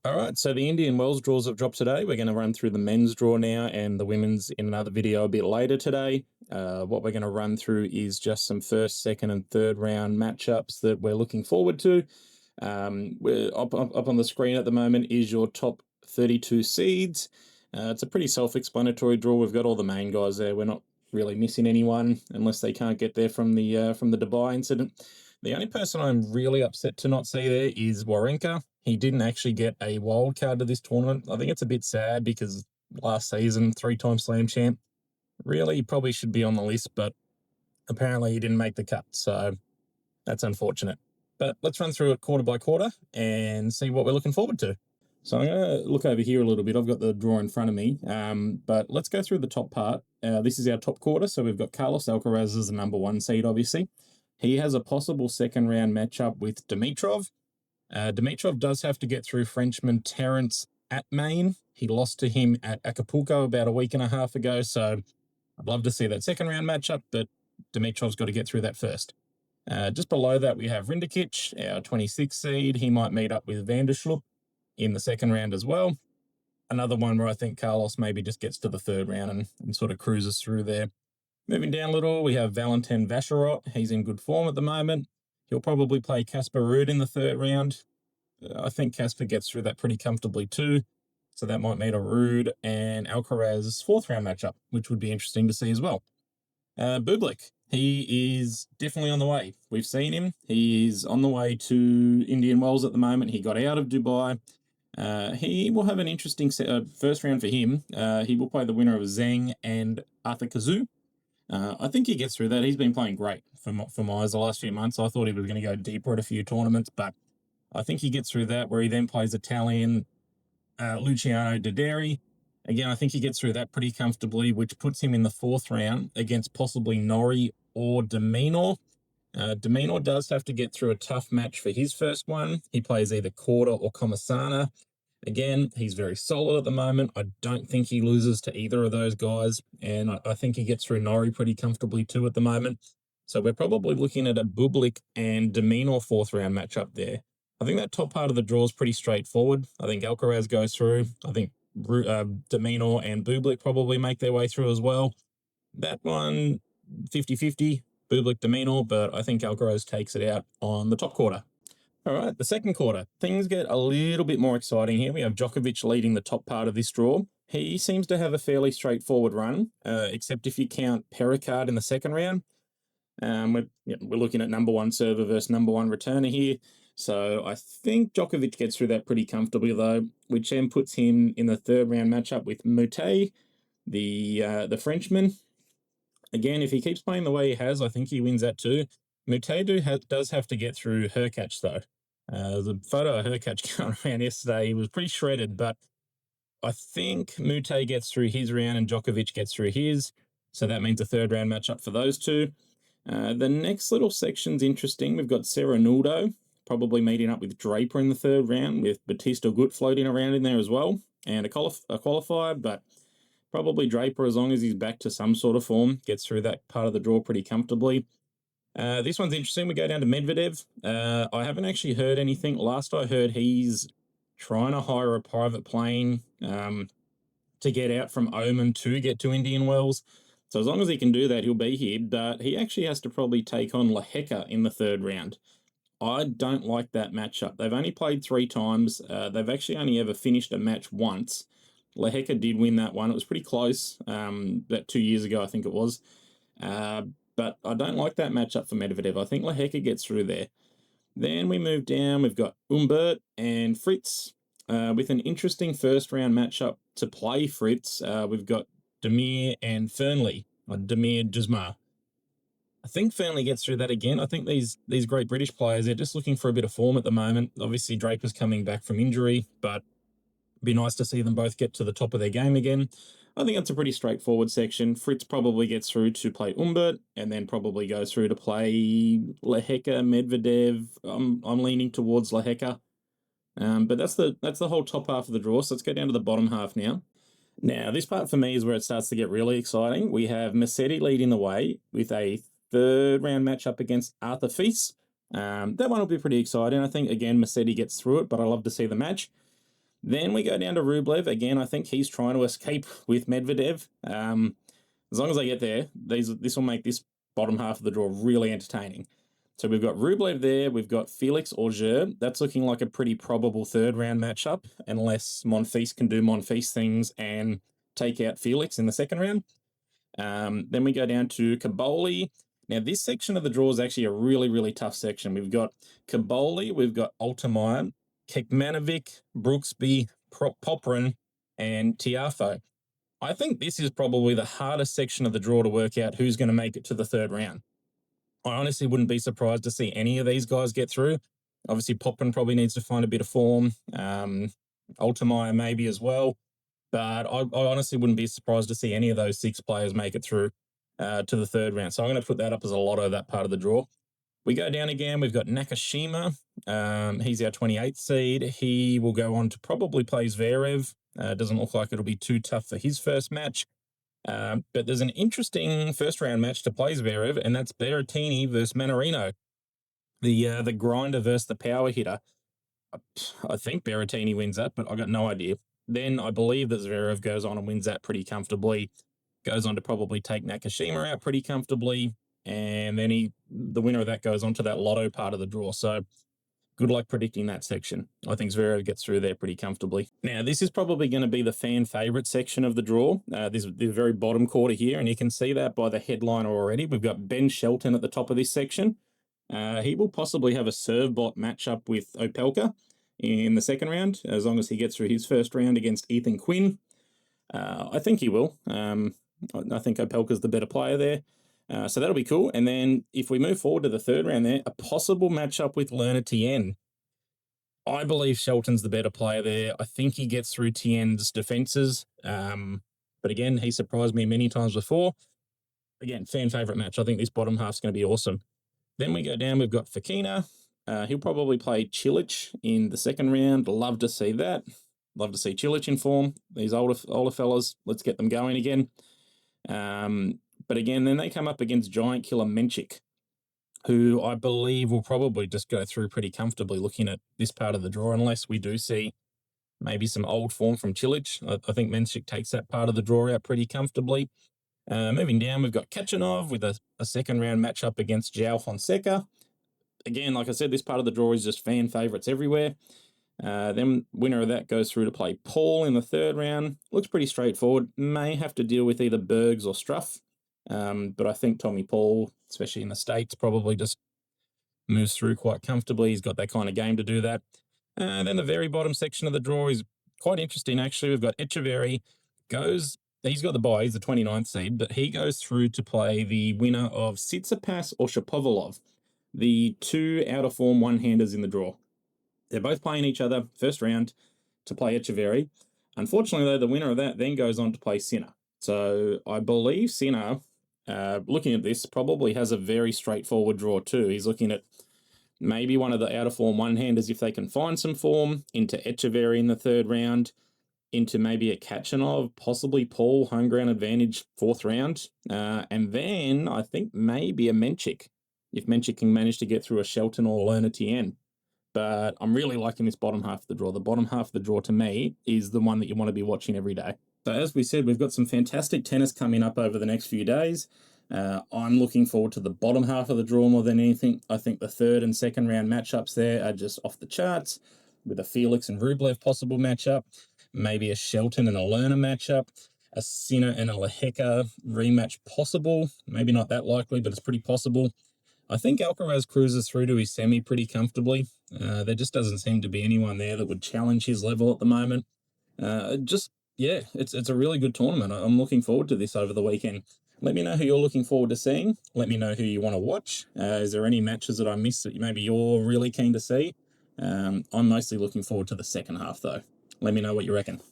All right, so the Indian Wells draws have dropped today. We're going to run through the men's draw now and the women's in another video a bit later today. What we're going to run through is just some first, second, and third round matchups that we're looking forward to. We're up on the screen at the moment is your top 32 seeds. It's a pretty self-explanatory draw. We've got all the main guys there. We're not really missing anyone unless they can't get there from the Dubai incident. The only person I'm really upset to not see there is Wawrinka. He didn't actually get a wild card to this tournament. I think it's a bit sad because last season, 3-time slam champ, really probably should be on the list, but apparently he didn't make the cut. So that's unfortunate. But let's run through it quarter by quarter and see what we're looking forward to. So I'm going to look over here a little bit. I've got the draw in front of me, but let's go through the top part. This is our top quarter. So we've got Carlos Alcaraz as the number 1 seed, obviously. He has a possible second round matchup with Dimitrov. Dimitrov does have to get through Frenchman Terence at Maine. He lost to him at Acapulco about a week and a half ago, so I'd love to see that second round matchup, but Dimitrov's got to get through that first. Just below that, we have Rinderkich, our 26th seed. He might meet up with Vandersloot in the second round as well. Another one where I think Carlos maybe just gets to the third round and sort of cruises through there. Moving down a little, we have Valentin Vacherot. He's in good form at the moment. He'll probably play Casper Ruud in the third round. I think Casper gets through that pretty comfortably too. So that might mean a Ruud and Alcaraz fourth round matchup, which would be interesting to see as well. Bublik, he is definitely on the way. We've seen him. He is on the way to Indian Wells at the moment. He got out of Dubai. He will have an interesting first round for him. He will play the winner of Zhang and Arthur Kazoo. I think he gets through that. He's been playing great for my eyes the last few months. I thought he was going to go deeper at a few tournaments, but I think he gets through that, where he then plays Italian Luciano Dideri. Again, I think he gets through that pretty comfortably, which puts him in the fourth round against possibly Norrie or Deminor. Deminor does have to get through a tough match for his first one. He plays either Korda or Comasana. Again, he's very solid at the moment. I don't think he loses to either of those guys, and I think he gets through Norrie pretty comfortably too at the moment. So we're probably looking at a Bublik and Deminor fourth round matchup there. I think that top part of the draw is pretty straightforward. I think Alcaraz goes through. I think Deminor and Bublik probably make their way through as well. That one, 50-50, Bublik, Deminor, but I think Alcaraz takes it out on the top quarter. All right, the second quarter, things get a little bit more exciting here. We have Djokovic leading the top part of this draw. He seems to have a fairly straightforward run, except if you count Pericard in the second round. We're looking at number 1 server versus number 1 returner here. So I think Djokovic gets through that pretty comfortably, though, which then puts him in the third round matchup with Moutet, the Frenchman. Again, if he keeps playing the way he has, I think he wins that too. Moutet does have to get through Hurkacz, though. The photo of Hurkacz going around yesterday, he was pretty shredded, but I think Moutet gets through his round and Djokovic gets through his. So that means a third round matchup for those two. The next little section's interesting. We've got Cerudo probably meeting up with Draper in the third round, with Batista Gut floating around in there as well, and a qualifier, but probably Draper, as long as he's back to some sort of form, gets through that part of the draw pretty comfortably. This one's interesting. We go down to Medvedev. I haven't actually heard anything. Last I heard, he's trying to hire a private plane to get out from Oman to get to Indian Wells. So as long as he can do that, he'll be here. But he actually has to probably take on Lehecka in the third round. I don't like that matchup. They've only played 3 times. They've actually only ever finished a match once. Lehecka did win that one. It was pretty close. About 2 years ago, I think it was. But I don't like that matchup for Medvedev. I think Lehecka gets through there. Then we move down. We've got Humbert and Fritz with an interesting first round matchup to play Fritz. We've got Demir and Fernley, or Demir Jusmar. I think Fernley gets through that again. I think these great British players, they're just looking for a bit of form at the moment. Obviously, Draper's coming back from injury, but it'd be nice to see them both get to the top of their game again. I think that's a pretty straightforward section. Fritz probably gets through to play Humbert, and then probably goes through to play Lehecka, Medvedev. I'm leaning towards Lehecka. But that's the whole top half of the draw, so let's go down to the bottom half now. Now, this part for me is where it starts to get really exciting. We have Musetti leading the way with a third round matchup against Arthur Fils. That one will be pretty exciting. I think, again, Musetti gets through it, but I love to see the match. Then we go down to Rublev. Again, I think he's trying to escape with Medvedev. As long as I get there, this will make this bottom half of the draw really entertaining. So we've got Rublev there. We've got Felix Auger. That's looking like a pretty probable third round matchup, unless Monfils can do Monfils things and take out Felix in the second round. Then we go down to Kaboli. Now, this section of the draw is actually a really, really tough section. We've got Kaboli, we've got Altamire, Kekmanovic, Brooksby, Poprin, and Tiafo. I think this is probably the hardest section of the draw to work out who's going to make it to the third round. I honestly wouldn't be surprised to see any of these guys get through. Obviously, Poprin probably needs to find a bit of form. Altamire maybe as well. But I honestly wouldn't be surprised to see any of those 6 players make it through to the third round. So I'm going to put that up as a lotto, that part of the draw. We go down again. We've got Nakashima. He's our 28th seed. He will go on to probably play Zverev. Doesn't look like it'll be too tough for his first match. But there's an interesting first-round match to play Zverev, and that's Berrettini versus Mannarino. The grinder versus the power hitter. I think Berrettini wins that, but I got no idea. Then I believe that Zverev goes on and wins that pretty comfortably. Goes on to probably take Nakashima out pretty comfortably. And then the winner of that goes on to that lotto part of the draw. So good luck predicting that section. I think Zverev gets through there pretty comfortably. Now, this is probably going to be the fan favorite section of the draw. This is the very bottom quarter here, and you can see that by the headliner already. We've got Ben Shelton at the top of this section. He will possibly have a serve bot matchup with Opelka in the second round, as long as he gets through his first round against Ethan Quinn. I think he will. I think Opelka's the better player there. So that'll be cool. And then if we move forward to the third round there, a possible matchup with Lerner Tien. I believe Shelton's the better player there. I think he gets through Tien's defenses. But again, he surprised me many times before. Again, fan favorite match. I think this bottom half's going to be awesome. Then we go down, we've got Fokina. He'll probably play Cilic in the second round. Love to see that. Love to see Cilic in form. These older fellas, let's get them going again. But again, then they come up against Giant Killer Menchik, who I believe will probably just go through pretty comfortably looking at this part of the draw, unless we do see maybe some old form from Cilic. I think Menchik takes that part of the draw out pretty comfortably. Moving down, we've got Kachanov with a second round matchup against João Fonseca. Again, like I said, this part of the draw is just fan favourites everywhere. Then winner of that goes through to play Paul in the third round. Looks pretty straightforward. May have to deal with either Bergs or Struff. But I think Tommy Paul, especially in the States, probably just moves through quite comfortably. He's got that kind of game to do that. Then the very bottom section of the draw is quite interesting, actually. We've got Echeverry he's got the bye, he's the 29th seed, but he goes through to play the winner of Tsitsipas or Shapovalov, the 2 out-of-form one-handers in the draw. They're both playing each other first round to play Echeverry. Unfortunately, though, the winner of that then goes on to play Sinner. So I believe Sinner, looking at this, probably has a very straightforward draw too. He's looking at maybe one of the out-of-form one-handers if they can find some form, into Echeverry in the third round, into maybe a Kachanov, possibly Paul, home ground advantage, fourth round. And then I think maybe a Menchik, if Menchik can manage to get through a Shelton or Lerner Tien. But I'm really liking this bottom half of the draw. The bottom half of the draw, to me, is the one that you want to be watching every day. So as we said, we've got some fantastic tennis coming up over the next few days. I'm looking forward to the bottom half of the draw more than anything. I think the third and second round matchups there are just off the charts, with a Felix and Rublev possible matchup, maybe a Shelton and a Lerner matchup, a Sinner and a Lehecka rematch possible. Maybe not that likely, but it's pretty possible. I think Alcaraz cruises through to his semi pretty comfortably. There just doesn't seem to be anyone there that would challenge his level at the moment. It's a really good tournament. I'm looking forward to this over the weekend. Let me know who you're looking forward to seeing. Let me know who you want to watch. Is there any matches that I missed that maybe you're really keen to see? I'm mostly looking forward to the second half, though. Let me know what you reckon.